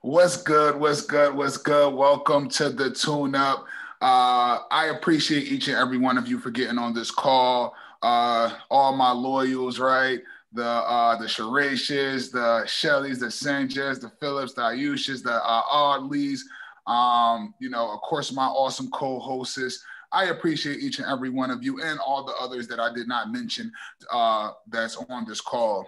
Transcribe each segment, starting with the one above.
What's good? What's good? What's good? Welcome to the Tune Up. I appreciate each and every one of you for getting on this call. All my loyals, right? The Sharashas, the Shelleys, the Sanjers, the Phillips, the Ayushas, the Audleys. Of course, my awesome co-hosts. I appreciate each and every one of you and all the others that I did not mention that's on this call.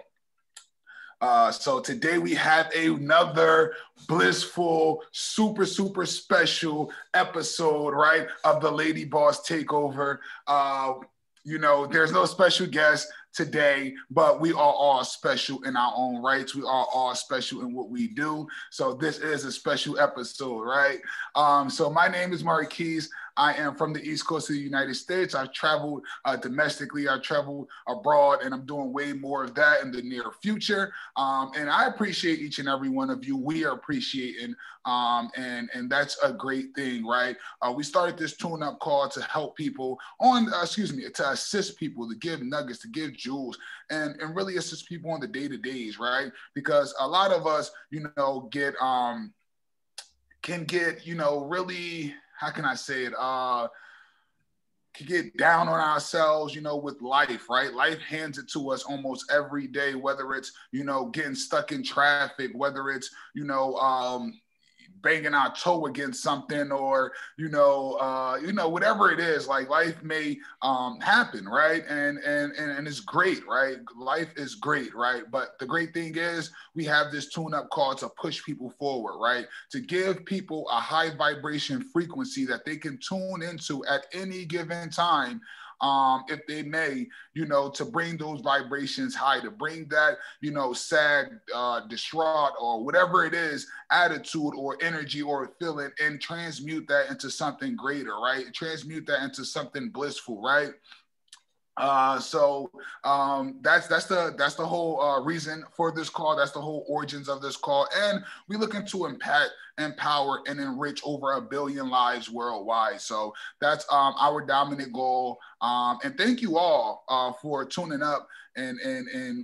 So today we have another blissful, super special episode, right, of the Lady Boss Takeover. There's no special guest today, but we are all special in our own rights. We are all special in what we do. So this is a special episode, right? So my name is Marquise. I am from the East Coast of the United States. I've traveled domestically. I've traveled abroad, and I'm doing way more of that in the near future. And I appreciate each and every one of you. We are appreciating, and that's a great thing, right? We started this tune-up call to help people to assist people, to give nuggets, to give jewels, and really assist people on the day-to-days, right? Because a lot of us, can get, really, how can I say it? Can get down on ourselves, with life, right? Life hands it to us almost every day, whether it's, getting stuck in traffic, whether it's, banging our toe against something, or whatever it is. Like, life may happen, right? And it's great, right? Life is great, right? But the great thing is we have this tune-up call to push people forward, right? To give people a high vibration frequency that they can tune into at any given time, if they may, to bring those vibrations high, to bring that, sad, distraught, or whatever it is, attitude or energy or feeling, and transmute that into something greater, right? Transmute that into something blissful, right? So that's the whole reason for this call. That's the whole origins of this call, and we're looking to impact, empower, and enrich over 1 billion lives worldwide. So that's our dominant goal. And thank you all for tuning up and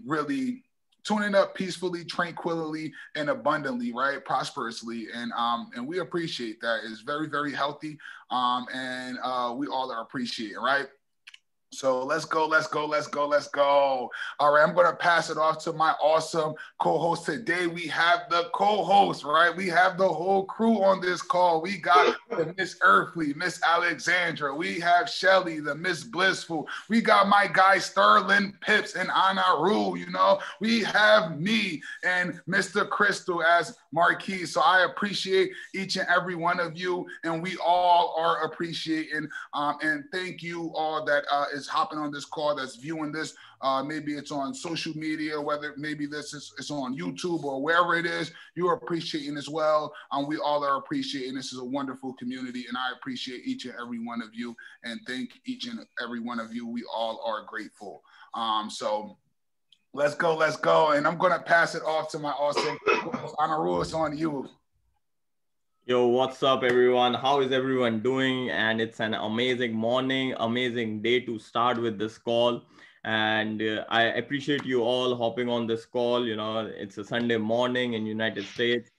really tuning up peacefully, tranquilly, and abundantly, right? Prosperously. And we appreciate that. It's very, very healthy. And we all are appreciating, right? So let's go. All right, I'm going to pass it off to my awesome co-host. Today we have the co-host, right? We have the whole crew on this call. We got the Miss Earthly, Miss Alexandra. We have Shelly, the Miss Blissful. We got my guy Sterling Pips and Anaru, We have me and Mr. Crystal as Marquis. So I appreciate each and every one of you, and we all are appreciating. And thank you all that is hopping on this call, that's viewing this. Maybe it's on social media, whether maybe it's on YouTube or wherever it is, you are appreciating as well. We all are appreciating. This is a wonderful community, and I appreciate each and every one of you, and thank each and every one of you. We all are grateful. So let's go. And I'm going to pass it off to my awesome Anaru. It's on you. Yo, what's up, everyone? How is everyone doing? And it's an amazing morning, amazing day to start with this call. And I appreciate you all hopping on this call. It's a Sunday morning in United States.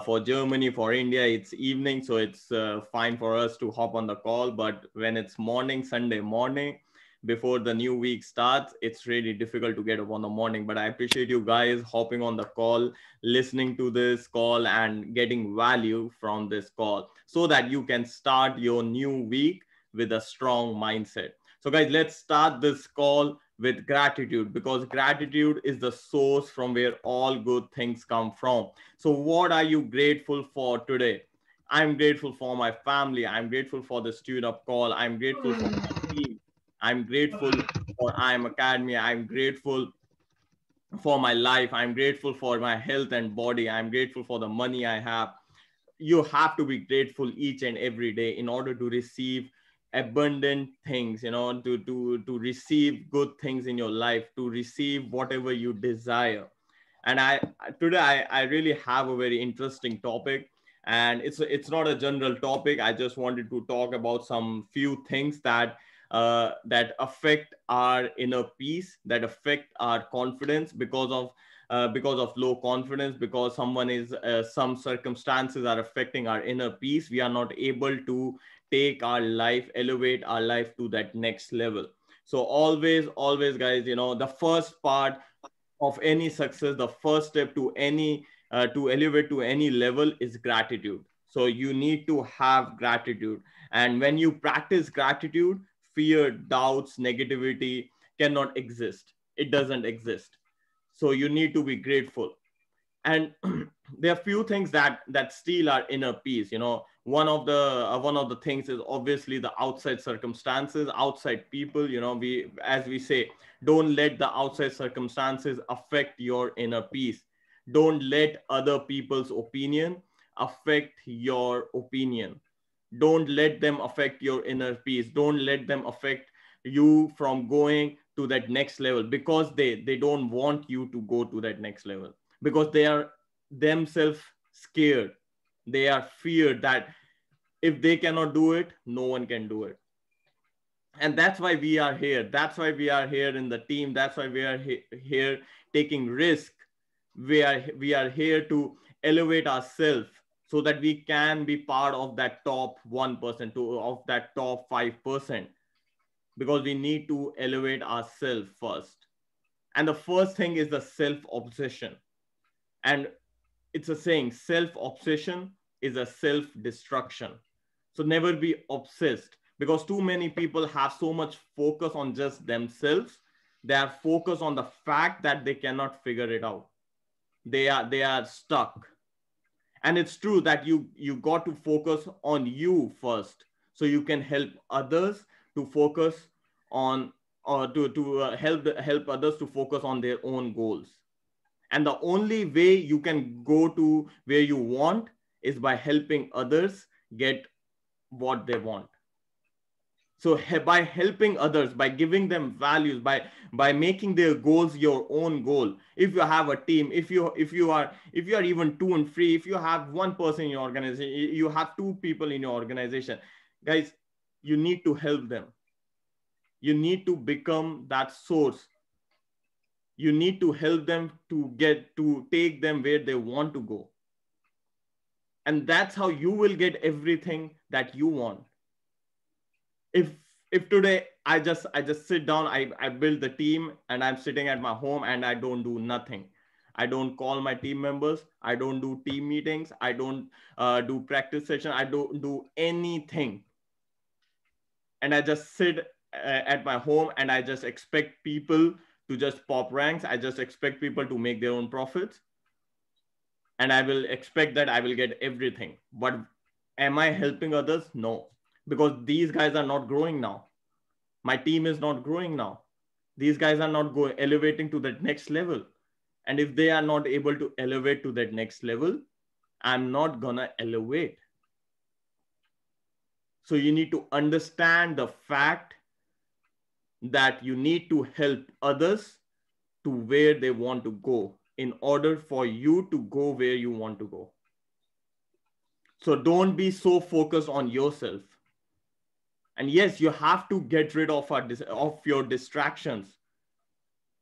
For Germany, for India, it's evening. So it's fine for us to hop on the call. But when it's morning, Sunday morning, before the new week starts, it's really difficult to get up on the morning. But I appreciate you guys hopping on the call, listening to this call, and getting value from this call so that you can start your new week with a strong mindset. So guys, let's start this call with gratitude, because gratitude is the source from where all good things come from. So what are you grateful for today? I'm grateful for my family. I'm grateful for the student up call. I'm grateful for my team. I'm grateful for IM Academy. I'm grateful for my life. I'm grateful for my health and body. I'm grateful for the money I have. You have to be grateful each and every day in order to receive abundant things, to receive good things in your life, to receive whatever you desire. And today I really have a very interesting topic. And it's not a general topic. I just wanted to talk about some few things that affect our inner peace, that affect our confidence, because of because of low confidence, because some circumstances are affecting our inner peace. We are not able to take our life, elevate our life to that next level. So always, guys, the first part of any success, the first step to any to elevate to any level is gratitude. So you need to have gratitude, and when you practice gratitude, fear, doubts, negativity cannot exist. It doesn't exist. So you need to be grateful. And there are few things that steal our inner peace. One of the things is obviously the outside circumstances, outside people. We, as we say, don't let the outside circumstances affect your inner peace. Don't let other people's opinion affect your opinion. Don't let them affect your inner peace. Don't let them affect you from going to that next level, because they don't want you to go to that next level, because they are themselves scared. They are feared that if they cannot do it, no one can do it. And that's why we are here. That's why we are here in the team. That's why we are here taking risk. We are here to elevate ourselves, so that we can be part of that top 1% to of that top 5%, because we need to elevate ourselves first. And the first thing is the self obsession. And it's a saying, self obsession is a self destruction. So never be obsessed, because too many people have so much focus on just themselves. They are focused on the fact that they cannot figure it out. They are stuck. And it's true that you got to focus on you first, so you can help others to focus on, or to help others to focus on their own goals. And the only way you can go to where you want is by helping others get what they want. So by helping others, by giving them values, by making their goals your own goal. If you have a team, if you are even 2 and 3, if you have one person in your organization, you have two people in your organization, guys, you need to help them. You need to become that source. You need to help them to take them where they want to go. And that's how you will get everything that you want. If today I just sit down, I build the team, and I'm sitting at my home and I don't do nothing. I don't call my team members. I don't do team meetings. I don't do practice session. I don't do anything. And I just sit at my home, and I just expect people to just pop ranks. I just expect people to make their own profits. And I will expect that I will get everything. But am I helping others? No, because these guys are not growing now. My team is not growing now. These guys are not elevating to that next level. And if they are not able to elevate to that next level, I'm not gonna elevate. So you need to understand the fact that you need to help others to where they want to go in order for you to go where you want to go. So don't be so focused on yourself. And yes, you have to get rid of your distractions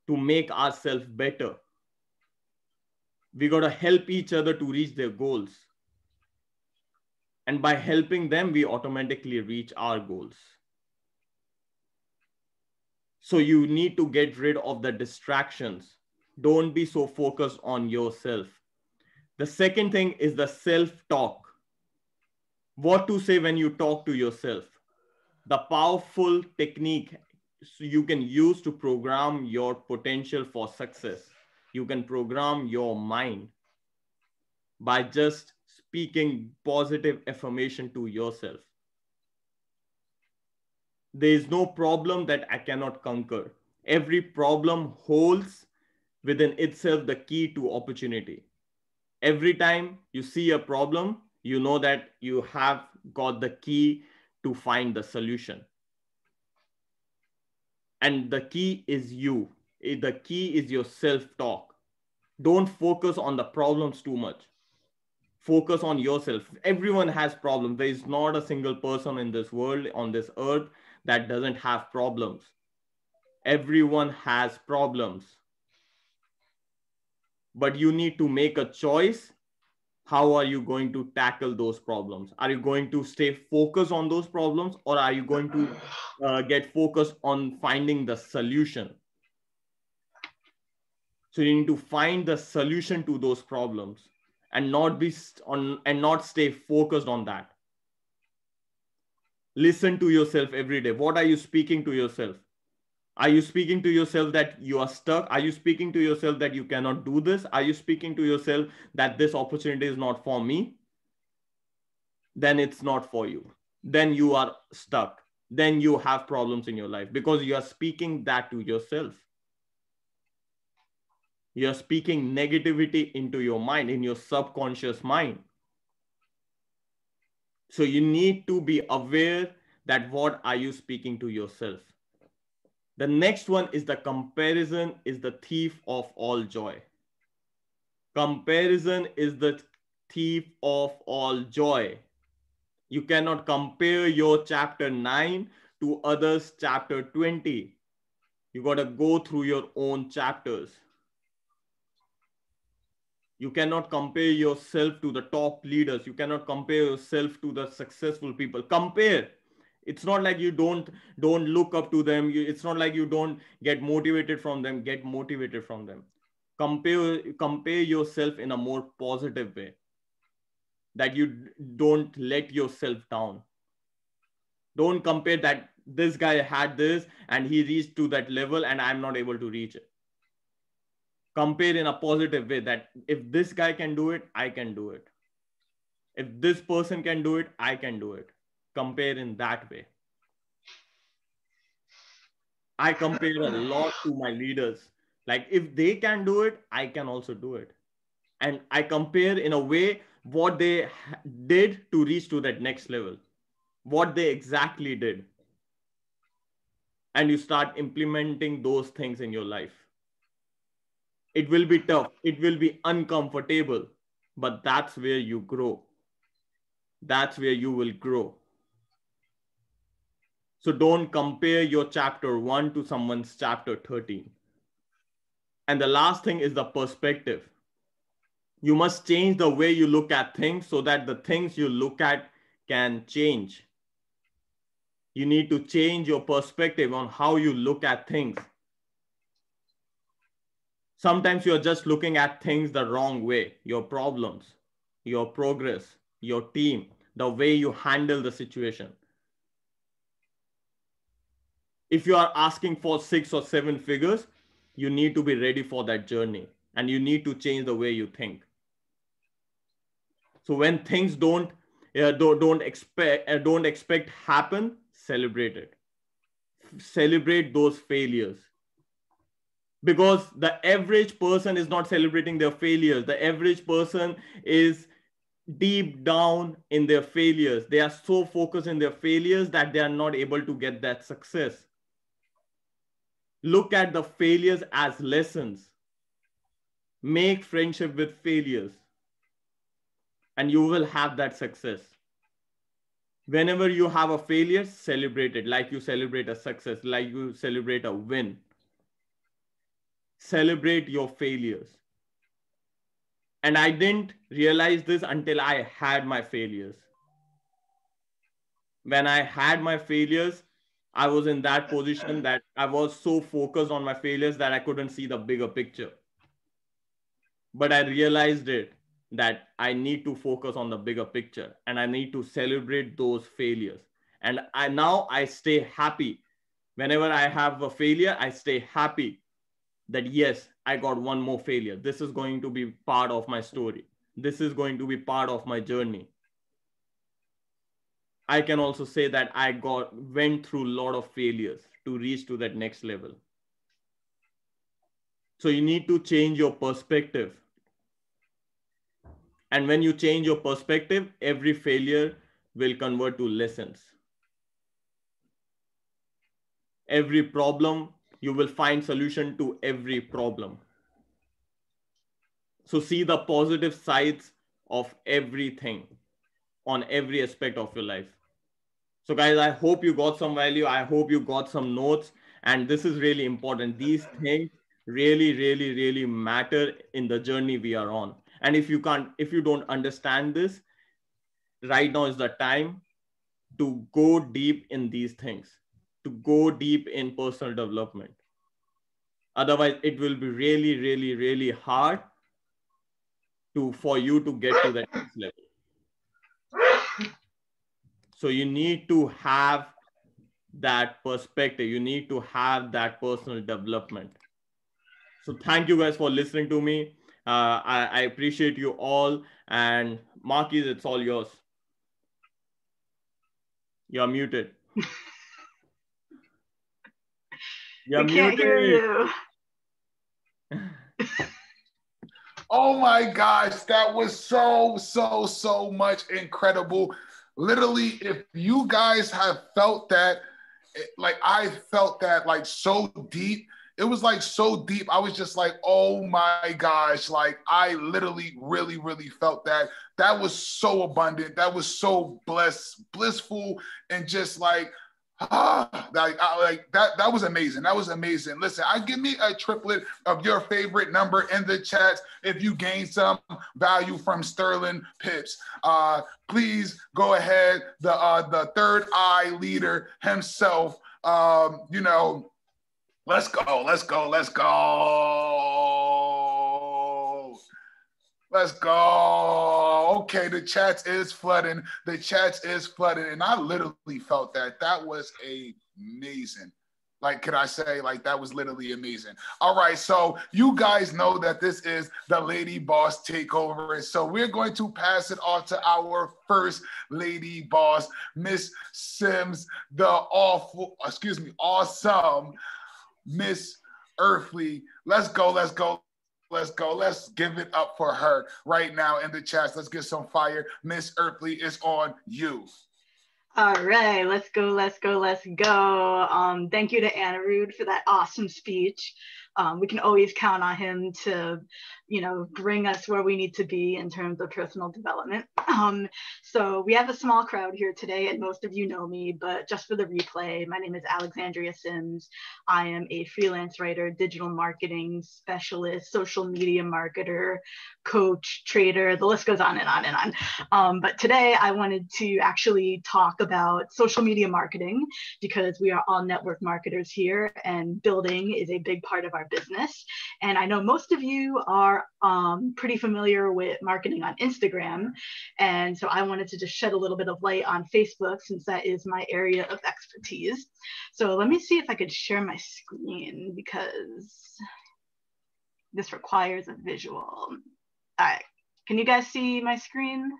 to make ourselves better. We got to help each other to reach their goals. And by helping them, we automatically reach our goals. So you need to get rid of the distractions. Don't be so focused on yourself. The second thing is the self-talk. What to say when you talk to yourself. The powerful technique you can use to program your potential for success. You can program your mind by just speaking positive affirmation to yourself. There is no problem that I cannot conquer. Every problem holds within itself the key to opportunity. Every time you see a problem, you know that you have got the key to find the solution. And the key is you. The key is your self-talk. Don't focus on the problems too much. Focus on yourself. Everyone has problems. There is not a single person in this world, on this earth, that doesn't have problems. Everyone has problems. but you need to make a choice. How are you going to tackle those problems? Are you going to stay focused on those problems, or are you going to get focused on finding the solution? So you need to find the solution to those problems and not stay focused on that. Listen to yourself every day. What are you speaking to yourself? Are you speaking to yourself that you are stuck? Are you speaking to yourself that you cannot do this? Are you speaking to yourself that this opportunity is not for me? Then it's not for you. Then you are stuck. Then you have problems in your life because you are speaking that to yourself. You're speaking negativity into your mind, in your subconscious mind. So you need to be aware that what are you speaking to yourself. The next one is the comparison is the thief of all joy. Comparison is the thief of all joy. You cannot compare your chapter 9 to others' chapter 20. You got to go through your own chapters. You cannot compare yourself to the top leaders. You cannot compare yourself to the successful people. Compare. It's not like you don't look up to them. It's not like you don't get motivated from them. Get motivated from them. Compare yourself in a more positive way, that you don't let yourself down. Don't compare that this guy had this and he reached to that level and I'm not able to reach it. Compare in a positive way, that if this guy can do it, I can do it. If this person can do it, I can do it. Compare in that way. I compare a lot to my leaders. Like if they can do it, I can also do it. And I compare in a way what they did to reach to that next level, what they exactly did. And you start implementing those things in your life. It will be tough. It will be uncomfortable, but that's where you grow. That's where you will grow. So don't compare your chapter 1 to someone's chapter 13. And the last thing is the perspective. You must change the way you look at things so that the things you look at can change. You need to change your perspective on how you look at things. Sometimes you're just looking at things the wrong way. Your problems, your progress, your team, the way you handle the situation. If you are asking for 6 or 7 figures, you need to be ready for that journey and you need to change the way you think. So when things don't expect happen, celebrate it. Celebrate those failures. Because the average person is not celebrating their failures. The average person is deep down in their failures. They are so focused in their failures that they are not able to get that success. Look at the failures as lessons. Make friendship with failures, and you will have that success. Whenever you have a failure, celebrate it like you celebrate a success, like you celebrate a win. Celebrate your failures. And I didn't realize this until I had my failures. When I had my failures, I was in that position that I was so focused on my failures that I couldn't see the bigger picture. But I realized it, that I need to focus on the bigger picture and I need to celebrate those failures. And now I stay happy. Whenever I have a failure, I stay happy that yes, I got one more failure. This is going to be part of my story. This is going to be part of my journey. I can also say that I went through a lot of failures to reach to that next level. So you need to change your perspective. And when you change your perspective, every failure will convert to lessons. Every problem, you will find solution to every problem. So see the positive sides of everything on every aspect of your life. So guys, I hope you got some value. I hope you got some notes. And this is really important. These things really, really, really matter in the journey we are on. And if you don't understand this, right now is the time to go deep in these things, to go deep in personal development. Otherwise, it will be really, really, really hard for you to get to that next level. So you need to have that perspective. You need to have that personal development. So thank you guys for listening to me. I appreciate you all. And Marquis, it's all yours. You're muted. You're we can't muted. hear you. Oh my gosh, that was so much incredible. Literally, if you guys have felt that, like I felt that like so deep, it was like so deep. I was just like, oh my gosh, like I literally really felt that. That was so abundant. That was so blissful, and just like, that was amazing. That was amazing. Listen, give me a triplet of your favorite number in the chats if you gain some value from Sterling Pips. Please go ahead. The third eye leader himself. Let's go. Let's go. Okay, the chat is flooding. And I literally felt that. That was amazing. Like, could I say, like, that was literally amazing. All right, so you guys know that this is the Lady Boss Takeover. And so we're going to pass it off to our first Lady Boss, Miss Sims, awesome Miss Earthly. Let's go. Let's give it up for her right now in the chat. Let's get some fire. Miss Earthly is on you. All right, let's go. Thank you to Anirudh for that awesome speech. We can always count on him to, bring us where we need to be in terms of personal development. So we have a small crowd here today, and most of you know me, but just for the replay, my name is Alexandria Sims. I am a freelance writer, digital marketing specialist, social media marketer, coach, trader, the list goes on and on and on. But today I wanted to actually talk about social media marketing, because we are all network marketers here, and building is a big part of our business. And I know most of you are pretty familiar with marketing on Instagram. And so I wanted to just shed a little bit of light on Facebook, since that is my area of expertise. So let me see if I could share my screen, because this requires a visual. All right, can you guys see my screen?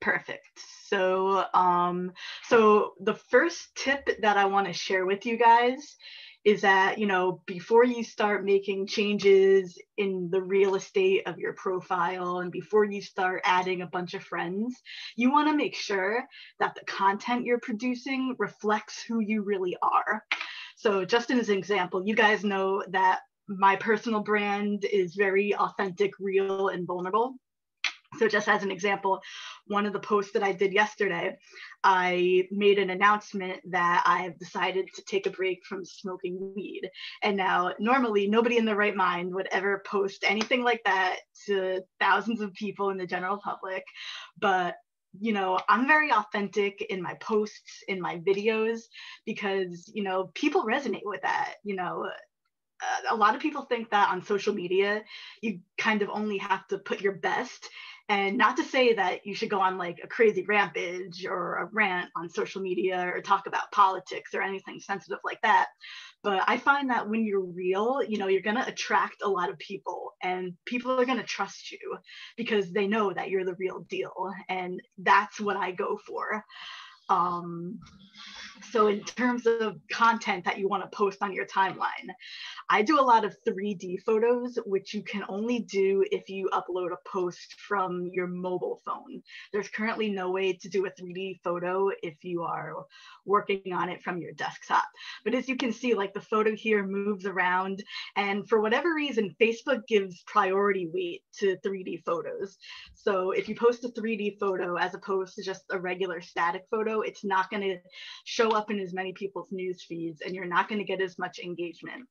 Perfect. So, so the first tip that I want to share with you guys is that, before you start making changes in the real estate of your profile, and before you start adding a bunch of friends, you want to make sure that the content you're producing reflects who you really are. So just as an example, you guys know that my personal brand is very authentic, real, and vulnerable. So just as an example, one of the posts that I did yesterday, I made an announcement that I have decided to take a break from smoking weed. And now, normally, nobody in their right mind would ever post anything like that to thousands of people in the general public. But I'm very authentic in my posts, in my videos, because, people resonate with that. A lot of people think that on social media, you kind of only have to put your best. And not to say that you should go on like a crazy rampage or a rant on social media or talk about politics or anything sensitive like that. But I find that when you're real, you're going to attract a lot of people, and people are going to trust you because they know that you're the real deal. And that's what I go for. So in terms of content that you want to post on your timeline, I do a lot of 3D photos, which you can only do if you upload a post from your mobile phone. There's currently no way to do a 3D photo if you are working on it from your desktop. But as you can see, like the photo here moves around, and for whatever reason, Facebook gives priority weight to 3D photos. So if you post a 3D photo as opposed to just a regular static photo, it's not going to show show up in as many people's news feeds, and you're not going to get as much engagement.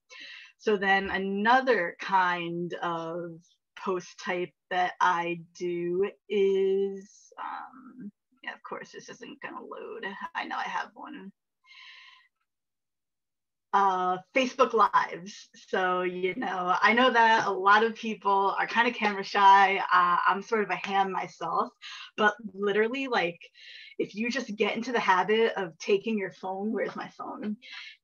So then another kind of post type that I do is, yeah, of course, this isn't going to load. I know I have one. Facebook Lives. So, you know, I know that a lot of people are kind of camera shy. I'm sort of a ham myself, but literally, like, if you just get into the habit of taking your phone, where's my phone,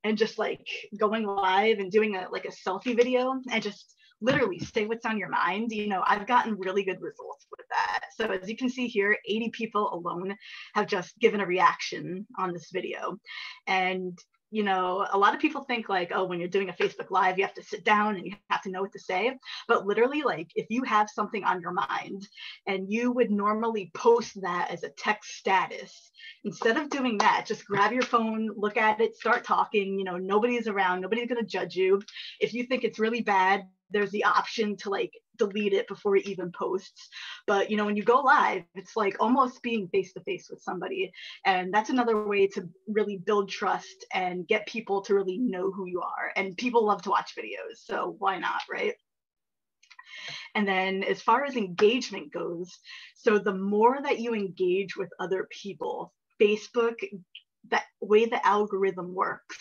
and just like going live and doing a selfie video and just literally say what's on your mind, you know, I've gotten really good results with that. So as you can see here, 80 people alone have just given a reaction on this video. And you know, a lot of people think like, oh, when you're doing a Facebook Live, you have to sit down and you have to know what to say. But literally, like, if you have something on your mind and you would normally post that as a text status, instead of doing that, just grab your phone, look at it, start talking. You know, nobody's around, nobody's going to judge you. If you think it's really bad, there's the option to like delete it before it even posts. But you know, when you go live, it's like almost being face to face with somebody, and that's another way to really build trust and get people to really know who you are. And people love to watch videos, so why not, right? And then as far as engagement goes, so the more that you engage with other people, Facebook, that way the algorithm works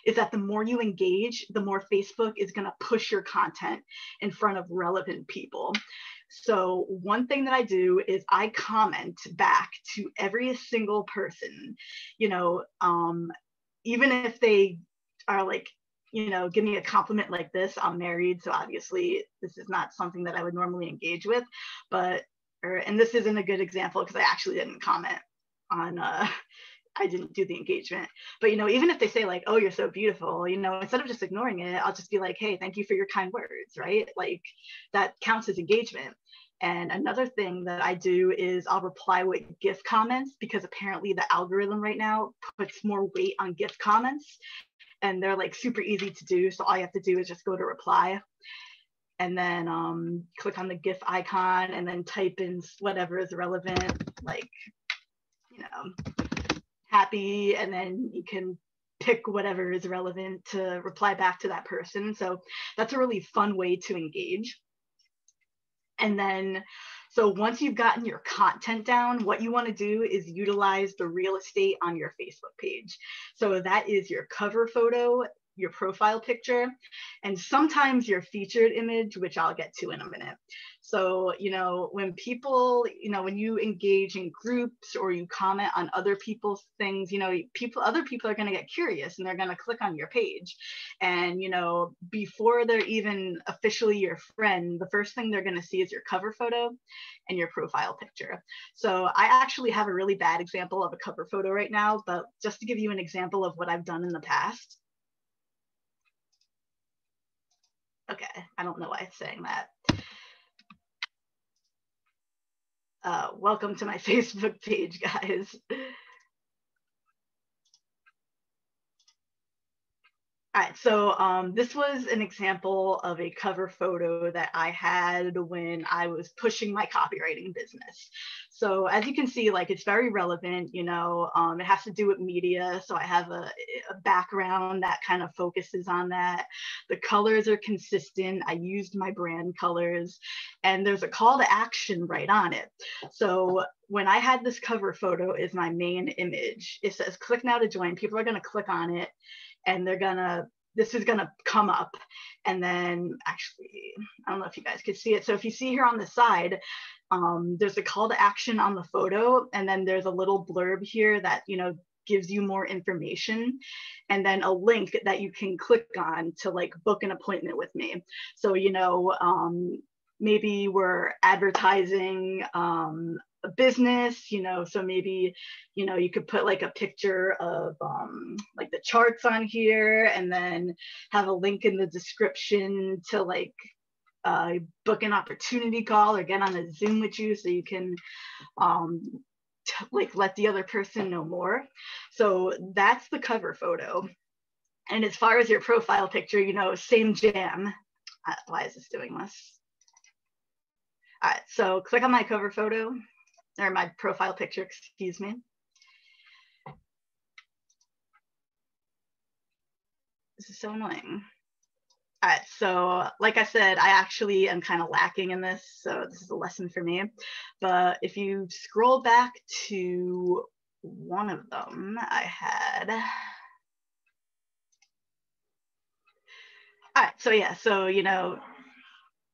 is that the more you engage, the more Facebook is going to push your content in front of relevant people. So one thing that I do is I comment back to every single person, you know, even if they are like, you know, give me a compliment like this. I'm married, so obviously this is not something that I would normally engage with, but, and this isn't a good example because I actually didn't comment on, I didn't do the engagement. But, you know, even if they say like, oh, you're so beautiful, you know, instead of just ignoring it, I'll just be like, hey, thank you for your kind words, right? Like that counts as engagement. And another thing that I do is I'll reply with GIF comments, because apparently the algorithm right now puts more weight on GIF comments and they're like super easy to do. So all you have to do is just go to reply and then click on the GIF icon and then type in whatever is relevant, like, you know, happy, and then you can pick whatever is relevant to reply back to that person. So that's a really fun way to engage. And then, so once you've gotten your content down, what you want to do is utilize the real estate on your Facebook page. So that is your cover photo, your profile picture, and sometimes your featured image, which I'll get to in a minute. So, you know, when people, you know, when you engage in groups or you comment on other people's things, you know, other people are going to get curious and they're going to click on your page. And, you know, before they're even officially your friend, the first thing they're going to see is your cover photo and your profile picture. So I actually have a really bad example of a cover photo right now, but just to give you an example of what I've done in the past. Okay, I don't know why it's saying that. Welcome to my Facebook page, guys. All right, so this was an example of a cover photo that I had when I was pushing my copywriting business. So as you can see, like, it's very relevant, you know, it has to do with media. So I have a background that kind of focuses on that. The colors are consistent. I used my brand colors, and there's a call to action right on it. So when I had this cover photo is my main image. It says, click now to join. People are going to click on it, and this is gonna come up. And then actually, I don't know if you guys could see it. So if you see here on the side, there's a call to action on the photo, and then there's a little blurb here that, you know, gives you more information, and then a link that you can click on to like book an appointment with me. So, you know, maybe we're advertising a business, you know, so maybe, you know, you could put like a picture of like the charts on here, and then have a link in the description to like book an opportunity call or get on a Zoom with you, so you can like let the other person know more. So that's the cover photo. And as far as your profile picture, you know, same jam. Why is this doing this? All right, so click on my cover photo, or my profile picture, excuse me. This is so annoying. All right, so like I said, I actually am kind of lacking in this, so this is a lesson for me. But if you scroll back to one of them I had. All right, so yeah, so, you know,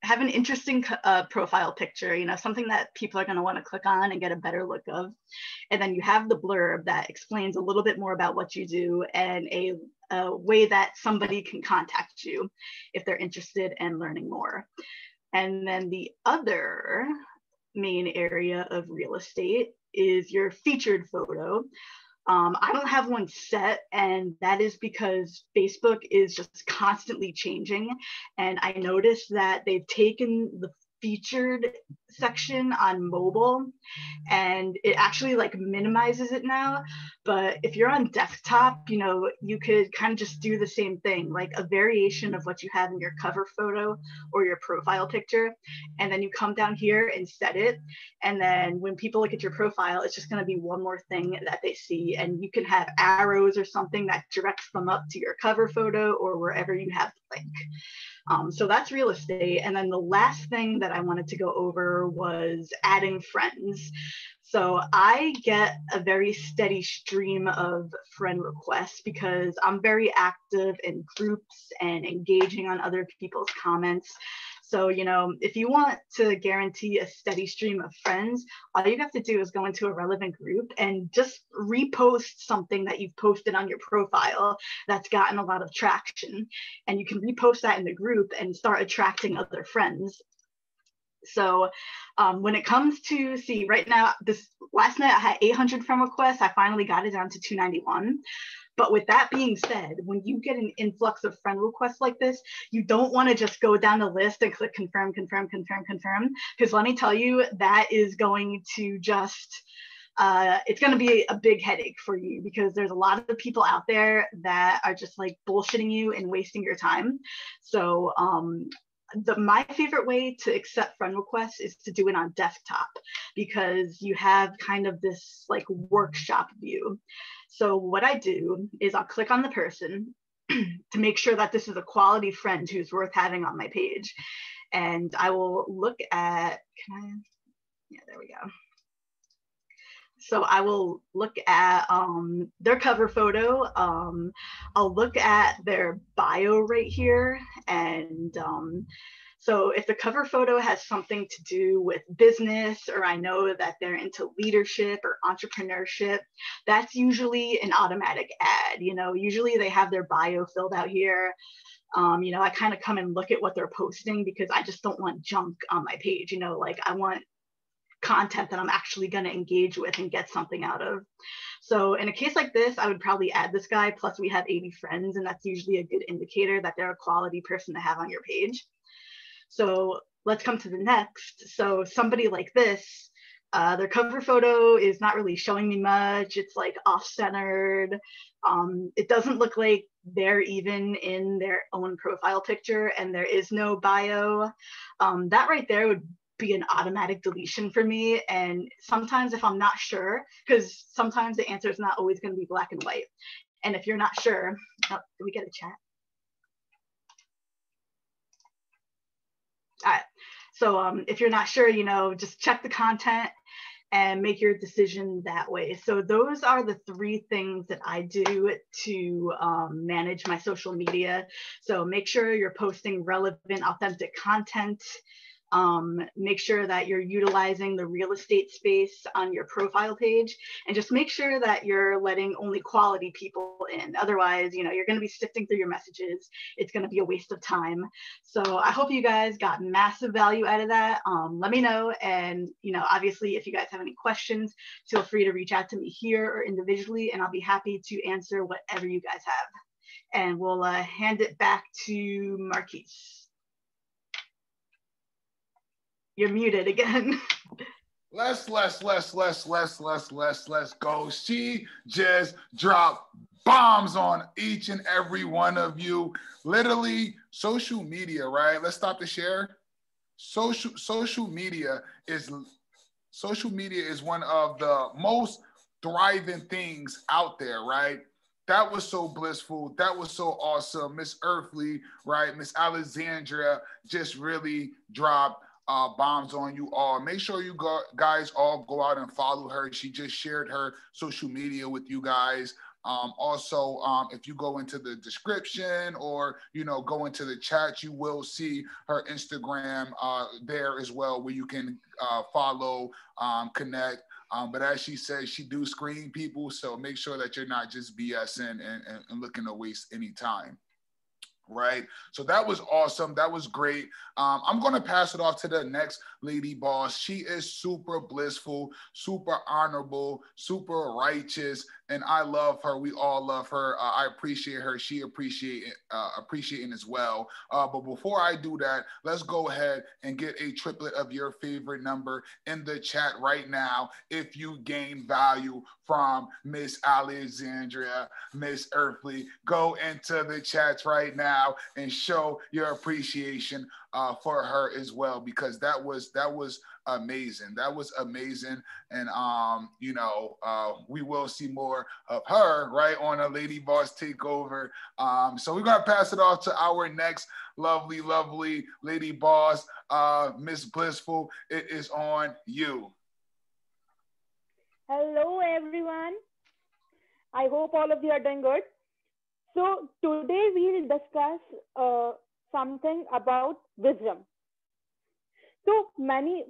have an interesting profile picture, you know, something that people are going to want to click on and get a better look of. And then you have the blurb that explains a little bit more about what you do and a way that somebody can contact you if they're interested in learning more. And then the other main area of real estate is your featured photo. I don't have one set, and that is because Facebook is just constantly changing. And I noticed that they've taken the featured section on mobile and it actually like minimizes it now. But if you're on desktop, you know, you could kind of just do the same thing, like a variation of what you have in your cover photo or your profile picture. And then you come down here and set it. And then when people look at your profile, it's just going to be one more thing that they see. And you can have arrows or something that directs them up to your cover photo or wherever you have the link. So that's real estate. And then the last thing that I wanted to go over was adding friends. So I get a very steady stream of friend requests because I'm very active in groups and engaging on other people's comments. So, you know, if you want to guarantee a steady stream of friends, all you have to do is go into a relevant group and just repost something that you've posted on your profile that's gotten a lot of traction. And you can repost that in the group and start attracting other friends. So when it comes to, see, right now, this last night I had 800 friend requests. I finally got it down to 291. But with that being said, when you get an influx of friend requests like this, you don't want to just go down the list and click confirm, confirm, confirm, confirm. Because let me tell you, that is going to just, it's going to be a big headache for you because there's a lot of people out there that are just like bullshitting you and wasting your time. So my favorite way to accept friend requests is to do it on desktop because you have kind of this like workshop view. So what I do is I'll click on the person to make sure that this is a quality friend who's worth having on my page. And I will look at, yeah, there we go. So I will look at their cover photo. I'll look at their bio right here. And so if the cover photo has something to do with business, or I know that they're into leadership or entrepreneurship, that's usually an automatic ad. You know, usually they have their bio filled out here. You know, I kind of come and look at what they're posting because I just don't want junk on my page. You know, like I want content that I'm actually going to engage with and get something out of. So in a case like this, I would probably add this guy. Plus we have 80 friends, and that's usually a good indicator that they're a quality person to have on your page. So let's come to the next. So somebody like this, their cover photo is not really showing me much. It's like off-centered. It doesn't look like they're even in their own profile picture, and there is no bio. That right there would be an automatic deletion for me. And sometimes if I'm not sure, because sometimes the answer is not always going to be black and white. And if you're not sure, oh, did we get a chat? All right. So if you're not sure, you know, just check the content and make your decision that way. So those are the three things that I do to manage my social media. So make sure you're posting relevant, authentic content. Make sure that you're utilizing the real estate space on your profile page, and just make sure that you're letting only quality people in. Otherwise, you know, you're going to be sifting through your messages. It's going to be a waste of time. So I hope you guys got massive value out of that. Let me know. And, you know, obviously, if you guys have any questions, feel free to reach out to me here or individually, and I'll be happy to answer whatever you guys have. And we'll hand it back to Marquise. You're muted again. Let's go. She just dropped bombs on each and every one of you. Literally, social media, right? Let's stop the share. Social media is one of the most thriving things out there, right? That was so blissful. That was so awesome. Miss Earthly, right? Miss Alexandria just really dropped bombs on you all. Make sure you guys all go out and follow her. She just shared her social media with you guys. Also, if you go into the description or, you know, go into the chat, you will see her Instagram there as well, where you can follow, connect. But as she says, she do screen people. So make sure that you're not just BSing and looking to waste any time. Right. So that was awesome. That was great. I'm going to pass it off to the next lady boss. She is super blissful, super honorable, super righteous. And I love her. We all love her. I appreciate her. She appreciating as well. But before I do that, let's go ahead and get a triplet of your favorite number in the chat right now. If you gain value from Miss Alexandria, Miss Earthly, go into the chats right now and show your appreciation for her as well, because that was amazing. That was amazing. And you know, we will see more of her right on a Lady Boss Takeover. So we're gonna pass it off to our next lovely Lady Boss, Miss Blissful. It is on you. Hello, everyone. I hope all of you are doing good. So today we'll discuss something about wisdom. So many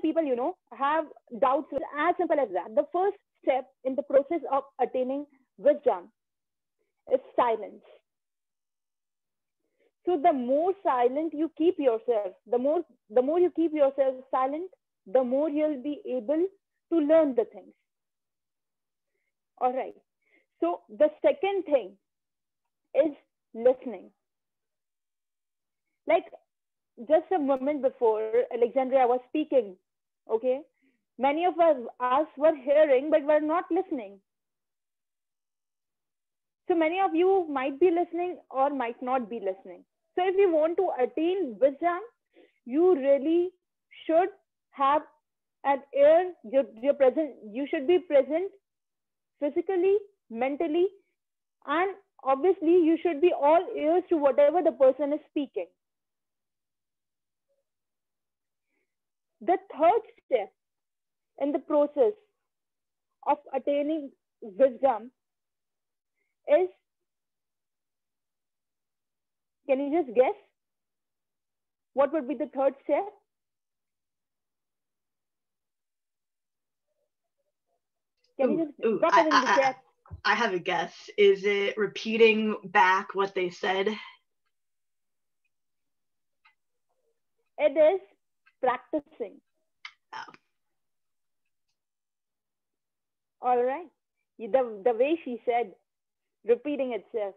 people, have doubts. As simple as that. The first step in the process of attaining wisdom is silence. So the more silent you keep yourself, the more you keep yourself silent, the more you'll be able to learn the things. All right. So the second thing is listening. Like just a moment before, Alexandria was speaking, okay? Many of us were hearing, but were not listening. So many of you might be listening or might not be listening. So if you want to attain wisdom, you really should have an ear, you're present, you should be present physically, mentally, and obviously you should be all ears to whatever the person is speaking. The third step in the process of attaining wisdom is, can you just guess what would be the third step? Can you just drop it in the chat? I have a guess. Is it repeating back what they said? It is practicing. Oh. All right. The way she said, repeating itself.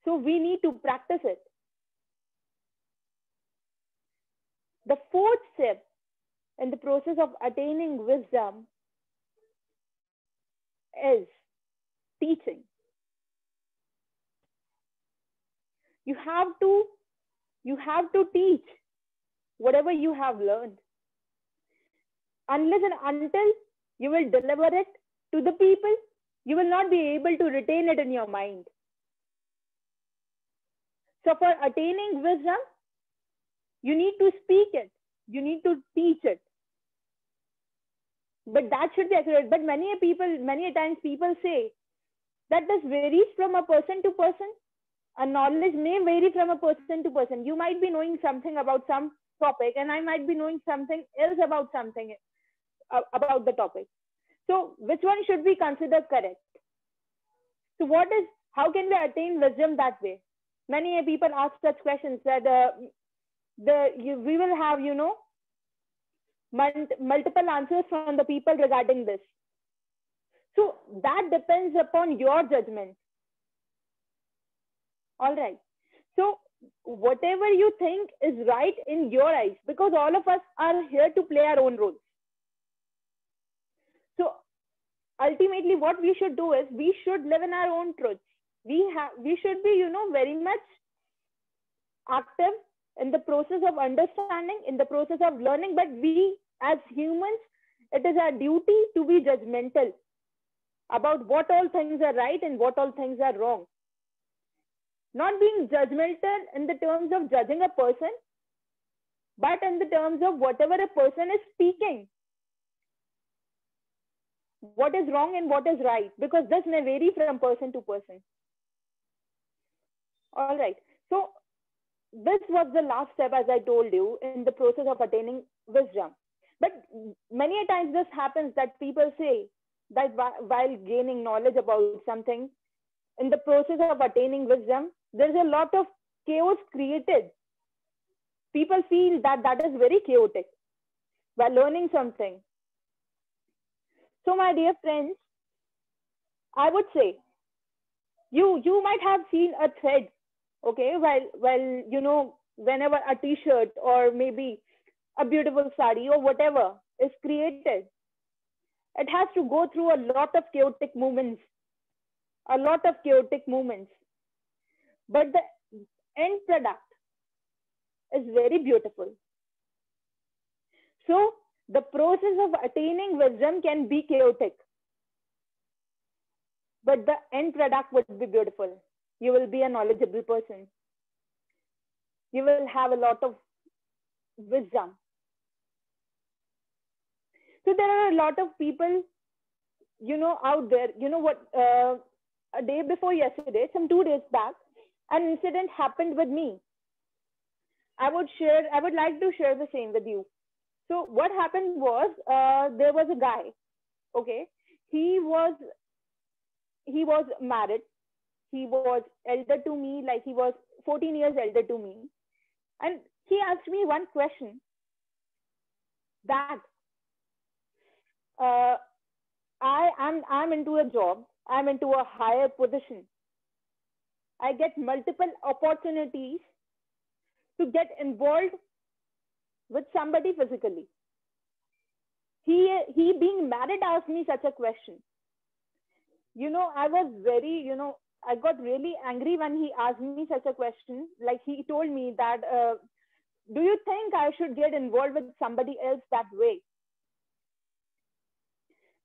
So we need to practice it. The fourth step in the process of attaining wisdom is teaching. You have to teach whatever you have learned. Unless and until you will deliver it to the people, you will not be able to retain it in your mind. So for attaining wisdom, you need to speak it. You need to teach it. But that should be accurate. But many times people say that this varies from a person to person. A knowledge may vary from a person to person. You might be knowing something about some topic, and I might be knowing something else about something about the topic. So which one should be considered correct? So how can we attain wisdom that way? Many people ask such questions that we will have, multiple answers from the people regarding this. So that depends upon your judgment. All right. So whatever you think is right in your eyes, because all of us are here to play our own roles. So ultimately what we should do is we should live in our own truths. We should be, very much active in the process of understanding, in the process of learning, but we as humans It is our duty to be judgmental about what all things are right and what all things are wrong. Not being judgmental in the terms of judging a person, but in the terms of whatever a person is speaking. What is wrong and what is right, because this may vary from person to person. All right. So this was the last step, as I told you, in the process of attaining wisdom. But many a times this happens that people say that while gaining knowledge about something, in the process of attaining wisdom, there's a lot of chaos created. People feel that that is very chaotic while learning something. So my dear friends, I would say, you might have seen a thread, okay, while you know, whenever a t-shirt or maybe a beautiful sari or whatever is created, it has to go through a lot of chaotic movements, but the end product is very beautiful. So the process of attaining wisdom can be chaotic, but the end product would be beautiful. You will be a knowledgeable person. You will have a lot of wisdom. So there are a lot of people, you know, out there. You know what? A day before yesterday, some 2 days back, an incident happened with me. I would like to share the same with you. So what happened was, there was a guy, okay? He was married. He was elder to me, like he was 14 years elder to me. And he asked me one question, that I'm into a job, I'm into a higher position. I get multiple opportunities to get involved with somebody physically. He being married asked me such a question. You know, I was very, you know, I got really angry when he asked me such a question. Like, he told me that, do you think I should get involved with somebody else that way?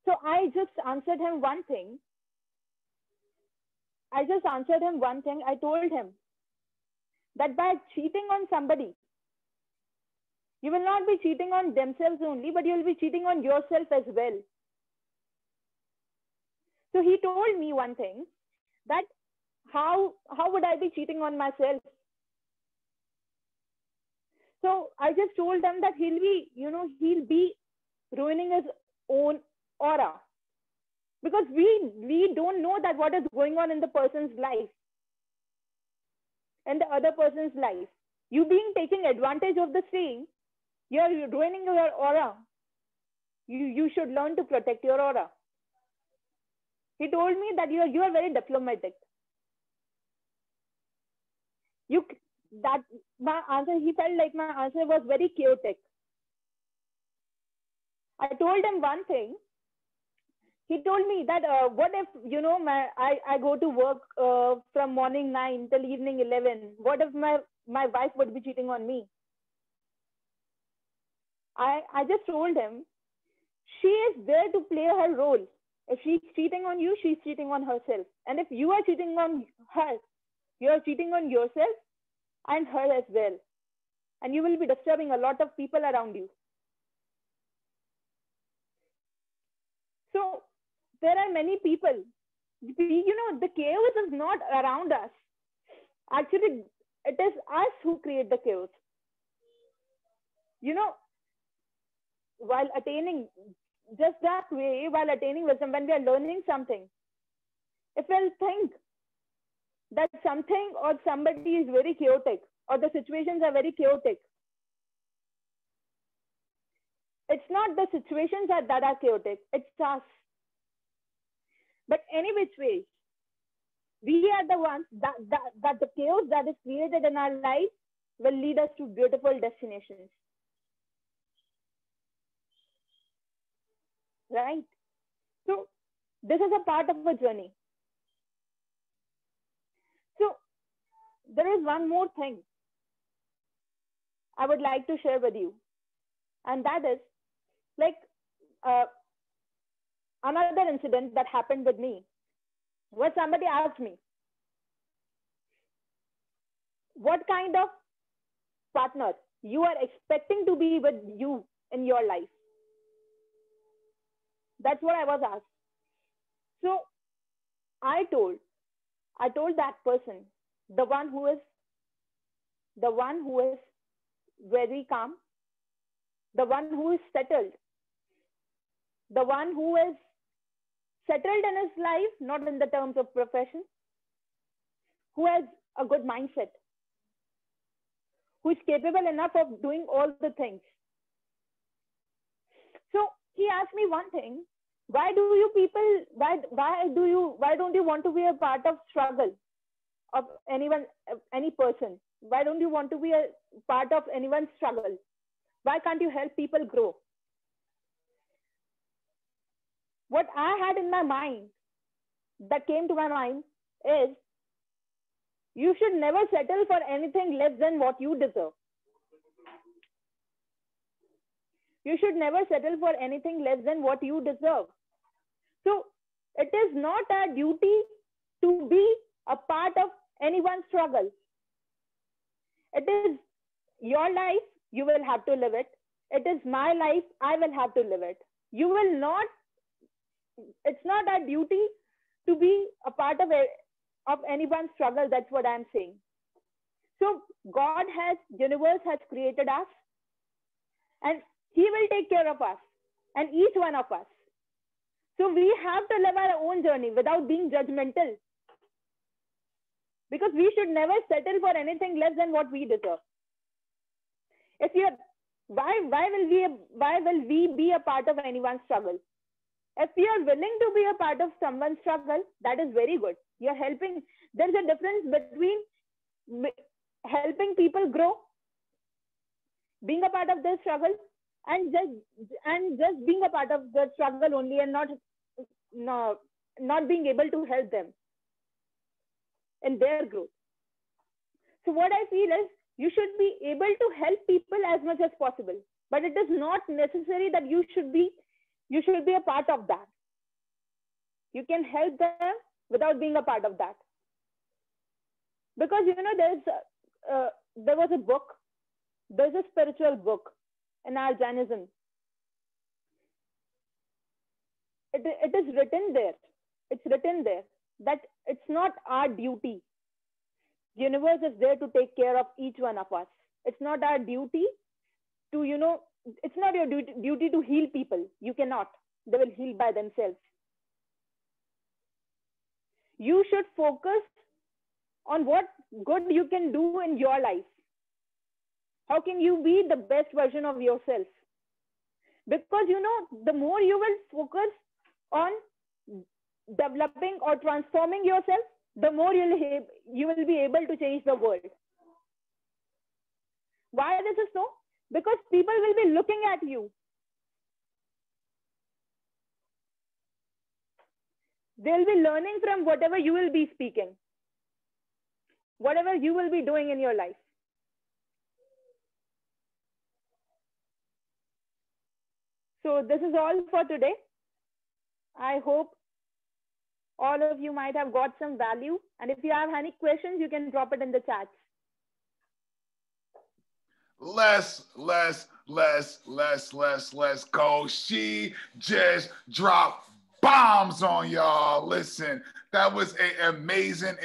So I just answered him one thing. I told him that by cheating on somebody, you will not be cheating on themselves only, but you will be cheating on yourself as well. So he told me one thing, that how would I be cheating on myself? So I just told him that he'll be ruining his own aura, because we don't know that what is going on in the person's life and the other person's life. You being taking advantage of the same, you're ruining your aura. You should learn to protect your aura. He told me that you are very diplomatic. My answer, he felt like my answer was very chaotic. I told him one thing. He told me that what if, you know, I go to work from morning 9 till evening 11. What if my wife would be cheating on me? I just told him, she is there to play her role. If she's cheating on you, she's cheating on herself. And if you are cheating on her, you are cheating on yourself and her as well. And you will be disturbing a lot of people around you. So there are many people, you know, the chaos is not around us. Actually, it is us who create the chaos. You know, while attaining wisdom, when we are learning something, if we'll think that something or somebody is very chaotic, or the situations are very chaotic, it's not the situations that are chaotic, it's us. But any which way, we are the ones that the chaos that is created in our life will lead us to beautiful destinations. Right? So this is a part of a journey. So there is one more thing I would like to share with you. And that is, like, uh, another incident that happened with me was somebody asked me, what kind of partner you are expecting to be with you in your life? That's what I was asked. So I told that person, the one who is very calm, the one who is settled, the one who is settled in his life, not in the terms of profession, who has a good mindset, who is capable enough of doing all the things. So he asked me one thing: why don't you want to be a part of struggle of anyone, any person? Why don't you want to be a part of anyone's struggle? Why can't you help people grow? What I had in my mind, that came to my mind, is you should never settle for anything less than what you deserve. You should never settle for anything less than what you deserve. So it is not our duty to be a part of anyone's struggle. It is your life, you will have to live it. It is my life, I will have to live it. You will not, it's not our duty to be a part of anyone's struggle. That's what I'm saying. So universe has created us, and he will take care of us and each one of us. So we have to live our own journey without being judgmental, because we should never settle for anything less than what we deserve. If you're, why will we be a part of anyone's struggle? If you are willing to be a part of someone's struggle, that is very good. You're helping. There's a difference between helping people grow, being a part of their struggle, and just being a part of the struggle only, and not being able to help them in their growth. So what I feel is, you should be able to help people as much as possible, but it is not necessary that you should be a part of that. You can help them without being a part of that. Because, there was a book, there's a spiritual book in our Jainism. It is written there. It's written there that it's not our duty. Universe is there to take care of each one of us. It's not our duty to, it's not your duty to heal people. You cannot. They will heal by themselves. You should focus on what good you can do in your life. How can you be the best version of yourself? Because, the more you will focus on developing or transforming yourself, the more you will be able to change the world. Why this is so? Because people will be looking at you. They'll be learning from whatever you will be speaking, whatever you will be doing in your life. So this is all for today. I hope all of you might have got some value. And if you have any questions, you can drop it in the chat. Let's go. She just dropped bombs on y'all. Listen, that was an amazing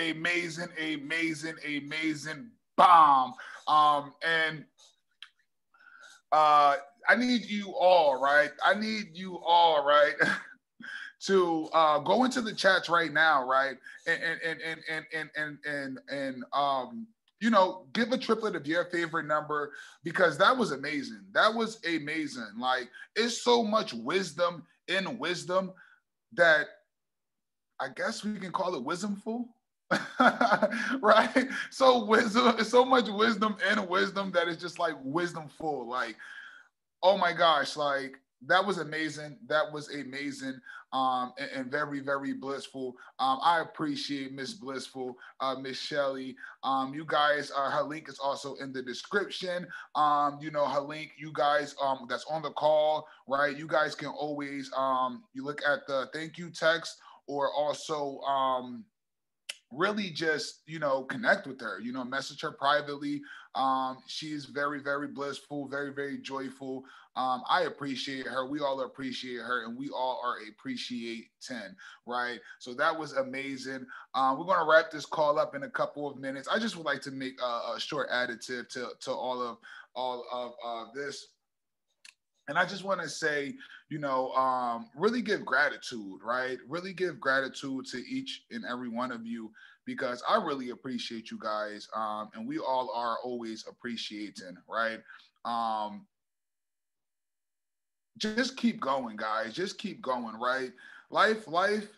bomb. I need you all, right? To go into the chats right now, right? And give a triplet of your favorite number, because that was amazing. That was amazing. Like, it's so much wisdom in wisdom that I guess we can call it wisdomful. Right? So much wisdom in wisdom that is just like wisdomful. Like, oh my gosh, like that was amazing. That was amazing. And very, very blissful. I appreciate Miss Blissful, Miss Shelley. You guys, her link is also in the description. You know, her link, you guys, that's on the call, right? You guys can always, you look at the thank you text, or also, really just, you know, connect with her, you know, message her privately. She is very, very blissful, very, very joyful. I appreciate her. We all appreciate her, and we all are appreciate 10, right? So that was amazing. We're going to wrap this call up in a couple of minutes. I just would like to make a short additive to all of this. And I just want to say, you know, really give gratitude, right? Really give gratitude to each and every one of you, because I really appreciate you guys. And we all are always appreciating, right? Just keep going, guys. Just keep going, right? Life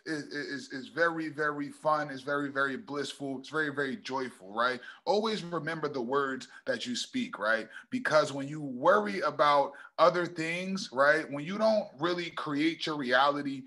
is very, very fun. It's very, very blissful. It's very, very joyful, right? Always remember the words that you speak, right? Because when you worry about other things, right? When you don't really create your reality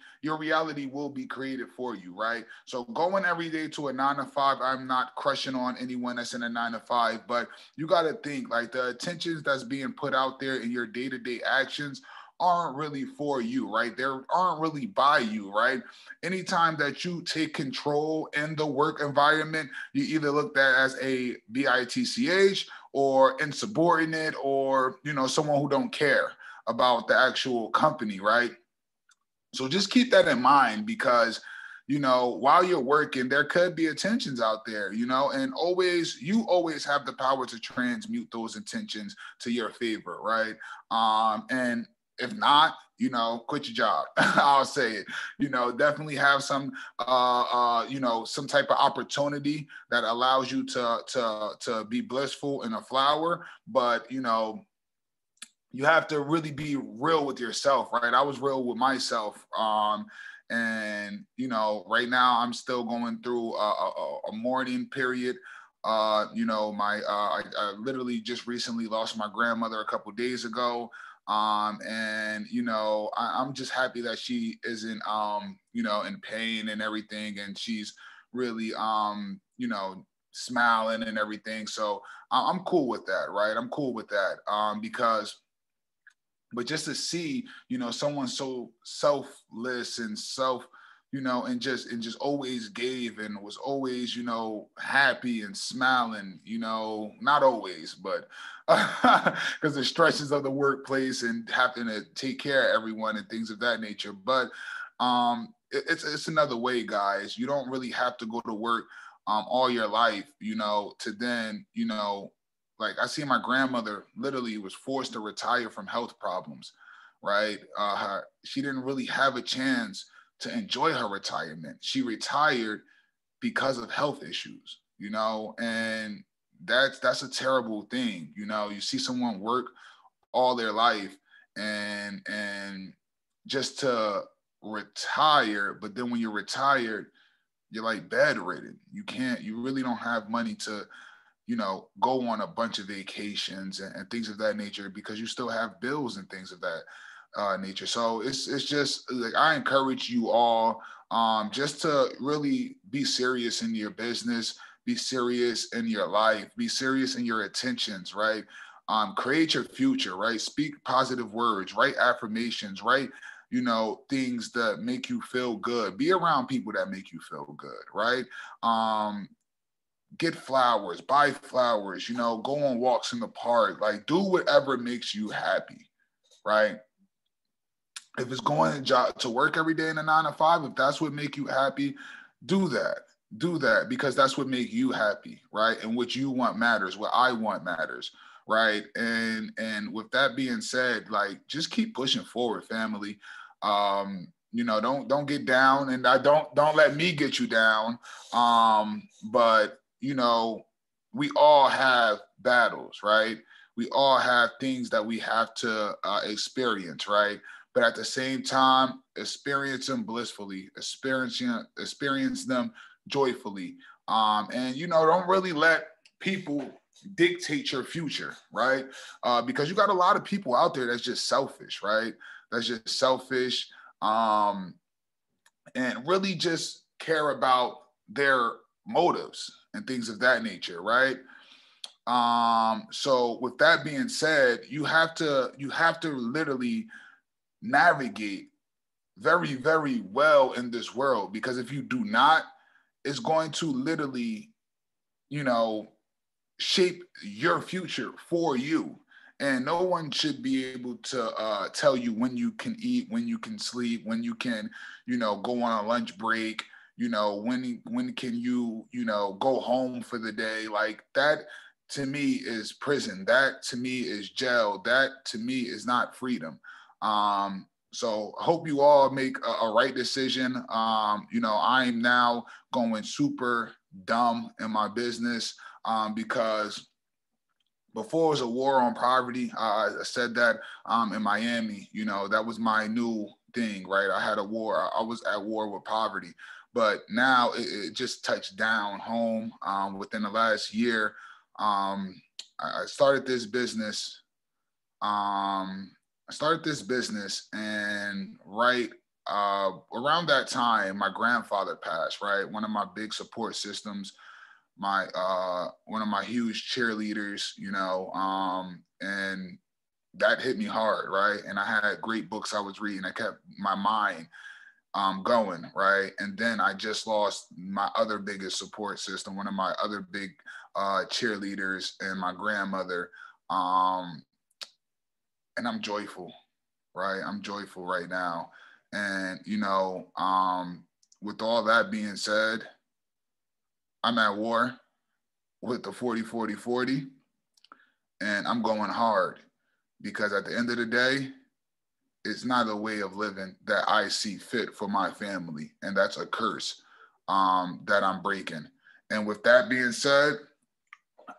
will be created for you, right? So going every day to a 9 to 5, I'm not crushing on anyone that's in a 9 to 5, but you got to think, like, the attentions that's being put out there in your day-to-day actions aren't really for you, right? They aren't really by you, right? Anytime that you take control in the work environment, you either looked at as a bitch or insubordinate, or, you know, someone who don't care about the actual company, right? So just keep that in mind, because, you know, while you're working, there could be intentions out there, you know, and you always have the power to transmute those intentions to your favor, right? And if not, you know, quit your job. I'll say it. You know, definitely have some, you know, some type of opportunity that allows you to be blissful in a flower. But, you know, you have to really be real with yourself, right? I was real with myself. And, you know, right now I'm still going through a mourning period. You know, I literally just recently lost my grandmother a couple days ago. And, you know, I'm just happy that she isn't, you know, in pain and everything. And she's really, you know, smiling and everything. So I'm cool with that, right? I'm cool with that. But just to see, you know, someone so selfless and you know, and just always gave and was always, you know, happy and smiling, you know, not always, but because the stresses of the workplace and having to take care of everyone and things of that nature. But it's another way, guys. You don't really have to go to work all your life, you know, to then, you know, like, I see my grandmother literally was forced to retire from health problems, right? She didn't really have a chance to enjoy her retirement. She retired because of health issues, you know, and that's a terrible thing. You know, you see someone work all their life and just to retire, but then when you're retired, you're like bedridden. You really don't have money to, you know, go on a bunch of vacations and things of that nature, because you still have bills and things of that nature. So it's just like, I encourage you all just to really be serious in your business, be serious in your life, be serious in your intentions, right? Create your future, right? Speak positive words, write affirmations, write, you know, things that make you feel good. Be around people that make you feel good, right? Get flowers, buy flowers, you know, go on walks in the park, like, do whatever makes you happy, right? If it's going to work every day in a 9 to 5, if that's what make you happy, do that, because that's what make you happy, right? And what you want matters, what I want matters, right? And with that being said, like, just keep pushing forward, family. You know, don't get down, and don't let me get you down. But, you know, we all have battles, right? We all have things that we have to experience, right? But at the same time, experience them blissfully, experience them joyfully. And, you know, don't really let people dictate your future, right? Because you got a lot of people out there that's just selfish, right? that's just selfish, and really just care about their motives and things of that nature, right? So with that being said, you have to literally navigate very, very well in this world, because if you do not, it's going to literally, you know, shape your future for you. And no one should be able to tell you when you can eat, when you can sleep, when you can, you know, go on a lunch break, you know, when can you, you know, go home for the day. Like that to me is prison. That to me is jail. That to me is not freedom. So I hope you all make a right decision. You know, I'm now going super dumb in my business, because before it was a war on poverty. I said that in Miami, you know, that was my new thing, right? I had a war. I was at war with poverty. But now it just touched down home within the last year. I started this business. And right around that time, my grandfather passed, right? One of my big support systems, my one of my huge cheerleaders, you know, and that hit me hard, right? And I had great books I was reading. I kept my mind going, right? And then I just lost my other biggest support system, one of my other big cheerleaders, and my grandmother. And I'm joyful, right? I'm joyful right now. And, you know, with all that being said, I'm at war with the 40-40-40, and I'm going hard, because at the end of the day, it's not a way of living that I see fit for my family. And that's a curse that I'm breaking. And with that being said,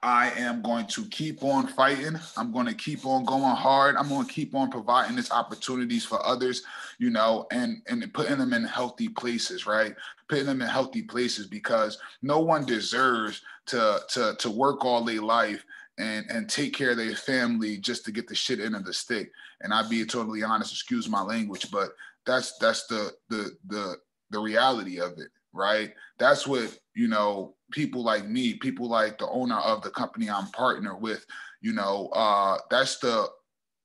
I am going to keep on fighting. I'm going to keep on going hard. I'm going to keep on providing these opportunities for others, you know, and putting them in healthy places, right? Putting them in healthy places, because no one deserves to work all their life and take care of their family just to get the shit end of the stick. And I'll be totally honest, excuse my language, but that's the reality of it, right? That's what, you know, people like me, people like the owner of the company I'm partnered with, you know, that's the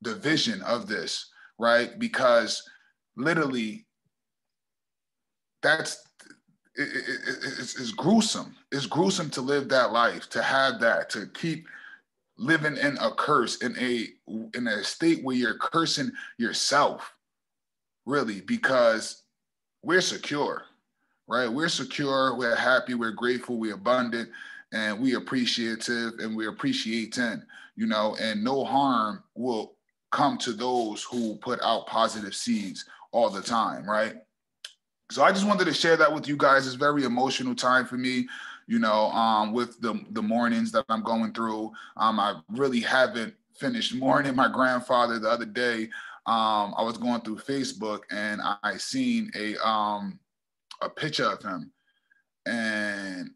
vision of this, right? Because literally it's gruesome. It's gruesome to live that life, to have that, to keep living in a curse, in a state where you're cursing yourself, really, because we're secure. Right? We're secure, we're happy, we're grateful, we're abundant, and we appreciative, and we're appreciating, you know, and no harm will come to those who put out positive seeds all the time, right? So I just wanted to share that with you guys. It's a very emotional time for me, you know, with the mornings that I'm going through. I really haven't finished mourning my grandfather. The other day, I was going through Facebook, and I seen a picture of him, and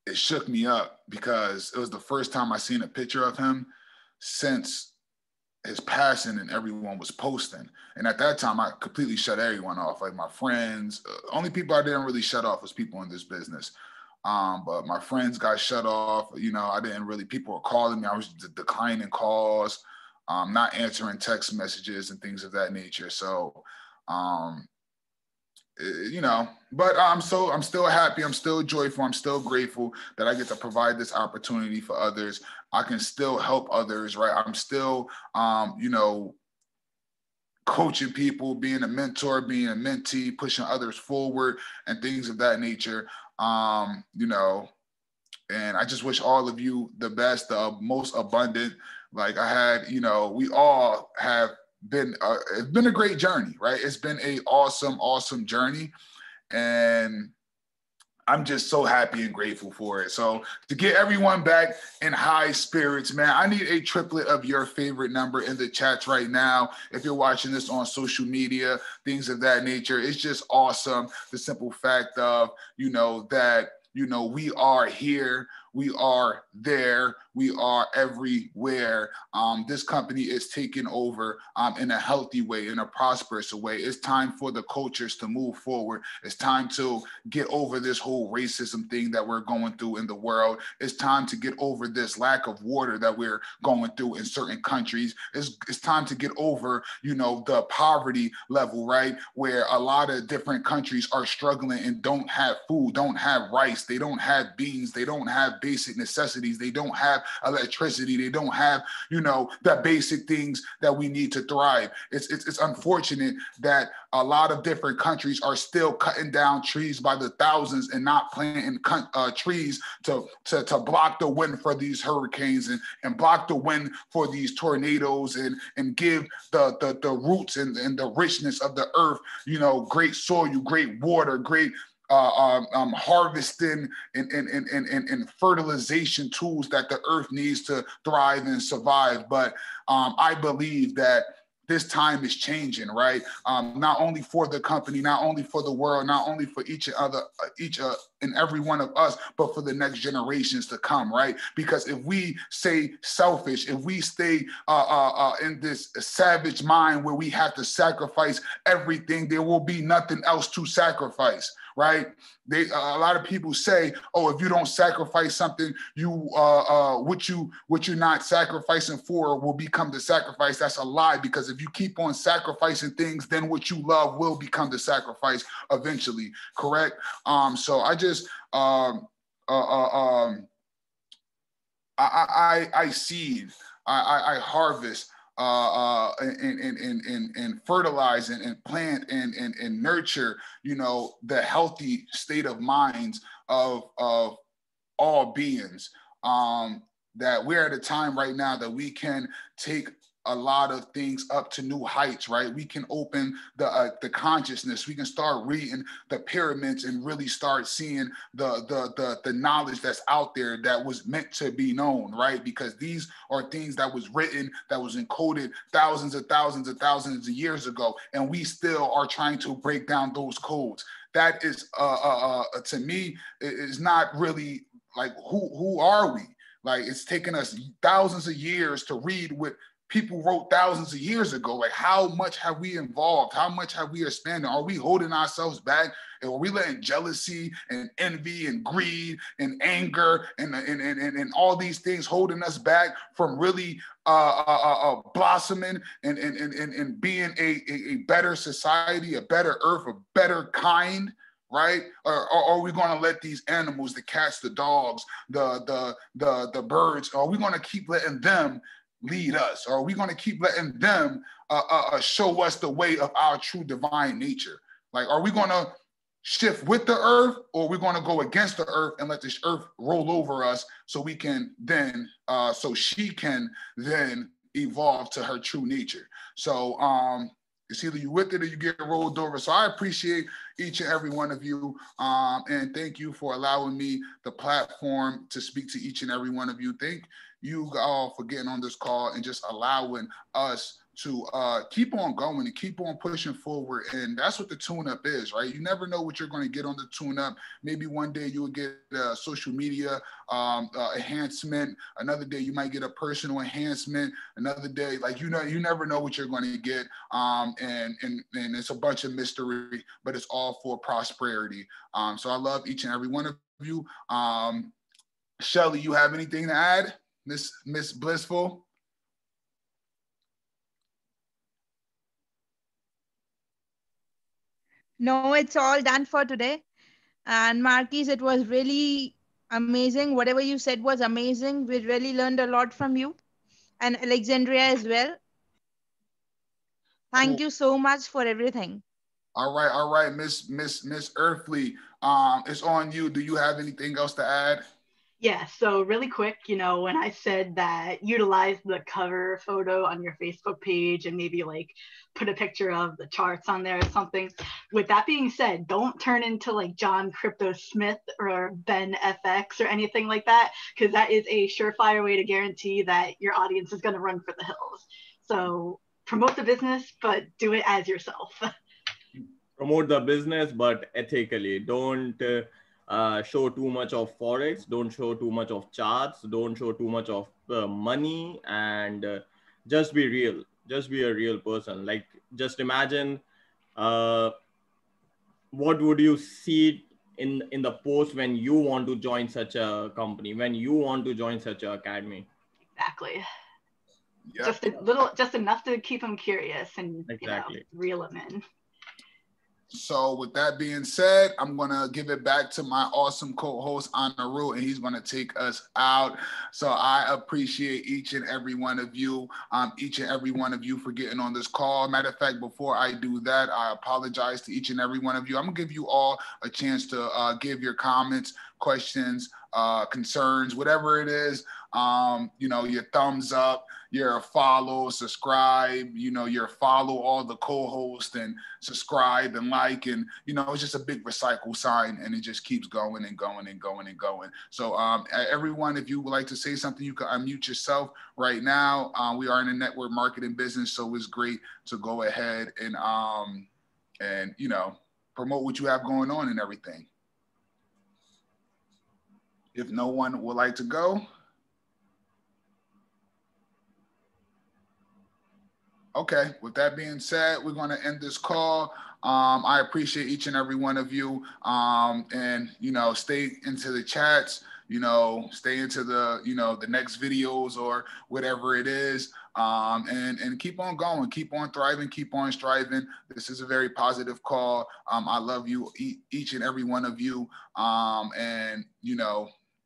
it shook me up, because it was the first time I seen a picture of him since his passing, and everyone was posting. And at that time, I completely shut everyone off, like my friends. Only people I didn't really shut off was people in this business. But my friends got shut off. You know, I didn't really, people were calling me. I was declining calls, not answering text messages and things of that nature. So, you know, but I'm still happy. I'm still joyful. I'm still grateful that I get to provide this opportunity for others. I can still help others, right? I'm still, you know, coaching people, being a mentor, being a mentee, pushing others forward, and things of that nature. You know, and I just wish all of you the best, the most abundant. Like I had, you know, we all have it's been a great journey, right? It's been a awesome journey, and I'm just so happy and grateful for it. So to get everyone back in high spirits, man, I need a triplet of your favorite number in the chats right now. If you're watching this on social media, things of that nature, it's just awesome. The simple fact of, you know, that, you know, we are here. We are there. We are everywhere. This company is taking over in a healthy way, in a prosperous way. It's time for the cultures to move forward. It's time to get over this whole racism thing that we're going through in the world. It's time to get over this lack of water that we're going through in certain countries. It's time to get over, the poverty level, right? Where a lot of different countries are struggling and don't have food, don't have rice, they don't have beans, they don't have basic necessities, they don't have electricity, they don't have, the basic things that we need to thrive. It's unfortunate that a lot of different countries are still cutting down trees by the thousands and not planting trees to block the wind for these hurricanes and block the wind for these tornadoes and give the roots and the richness of the earth, great soil, great water, great harvesting and fertilization tools that the earth needs to thrive and survive. But I believe that this time is changing, right? Not only for the company, not only for the world, not only for each and every one of us, but for the next generations to come, right? Because if we stay selfish, if we stay in this savage mind where we have to sacrifice everything, there will be nothing else to sacrifice, right? A lot of people say, oh, if you don't sacrifice something, what you're not sacrificing for will become the sacrifice. That's a lie, because if you keep on sacrificing things, then what you love will become the sacrifice eventually, correct? So I just I seed, I harvest, and fertilize and plant and nurture, the healthy state of minds of all beings. That we're at a time right now that we can take a lot of things up to new heights, right? We can open the consciousness. We can start reading the pyramids and really start seeing the knowledge that's out there that was meant to be known, right? Because these are things that was written, that was encoded thousands of years ago, and we still are trying to break down those codes. That is, to me, is not really like who are we? Like, it's taken us thousands of years to read what people wrote thousands of years ago. Like, how much have we evolved? How much have we expanded? Are we holding ourselves back? And are we letting jealousy and envy and greed and anger and all these things holding us back from really blossoming and being a better society, a better earth, a better kind? Right? Or are we going to let these animals, the cats, the dogs, the birds, are we going to keep letting them lead us? Or are we going to keep letting them show us the way of our true divine nature? Like, are we going to shift with the earth, or are we going to go against the earth and let this earth roll over us so we can then, so she can then evolve to her true nature? So, it's either you with it or you get rolled over. So I appreciate each and every one of you. And thank you for allowing me the platform to speak to each and every one of you. Thank you all for getting on this call and just allowing us to keep on going and keep on pushing forward. And that's what the tune-up is, right? You never know what you're going to get on the tune-up. Maybe one day you will get social media enhancement. Another day you might get a personal enhancement. Another day, like, you never know what you're going to get. And it's a bunch of mystery, but it's all for prosperity. So I love each and every one of you. Shelly, you have anything to add? Miss Blissful? No, it's all done for today. And Marquise, it was really amazing. Whatever you said was amazing. We really learned a lot from you, and Alexandria as well. Thank you so much for everything. All right, Miss Earthly, it's on you. Do you have anything else to add? Yeah, so really quick, when I said that utilize the cover photo on your Facebook page and maybe like put a picture of the charts on there or something. With that being said, don't turn into like John Crypto Smith or Ben FX or anything like that, because that is a surefire way to guarantee that your audience is going to run for the hills. So promote the business, but do it as yourself. Promote the business, but ethically. Don't show too much of forex, don't show too much of charts, don't show too much of money, and just be real. Just be a real person. Like, just imagine what would you see in the post when you want to join such a company, when you want to join such an academy. Exactly. Yeah. Just a little, just enough to keep them curious and Exactly. reel them in. So with that being said, I'm going to give it back to my awesome co-host, Anaru, and he's going to take us out. So I appreciate each and every one of you, for getting on this call. Matter of fact, before I do that, I apologize to each and every one of you. I'm going to give you all a chance to give your comments, questions, concerns, whatever it is, your thumbs up, your follow, subscribe, your follow all the co-hosts and subscribe and like, and, it's just a big recycle sign, and it just keeps going and going and going and going. So everyone, if you would like to say something, you can unmute yourself right now. We are in the network marketing business, so it's great to go ahead and promote what you have going on and everything. If no one would like to go. Okay, with that being said, we're going to end this call. I appreciate each and every one of you. And, stay into the chats, stay into the next videos or whatever it is. And keep on going, keep on thriving, keep on striving. This is a very positive call. I love you, each and every one of you. And,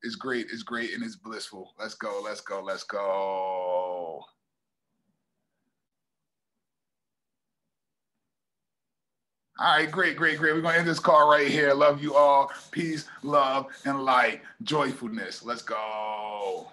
it's great, and it's blissful. Let's go, let's go, let's go. All right, great. We're going to end this call right here. Love you all. Peace, love, and light. Joyfulness. Let's go.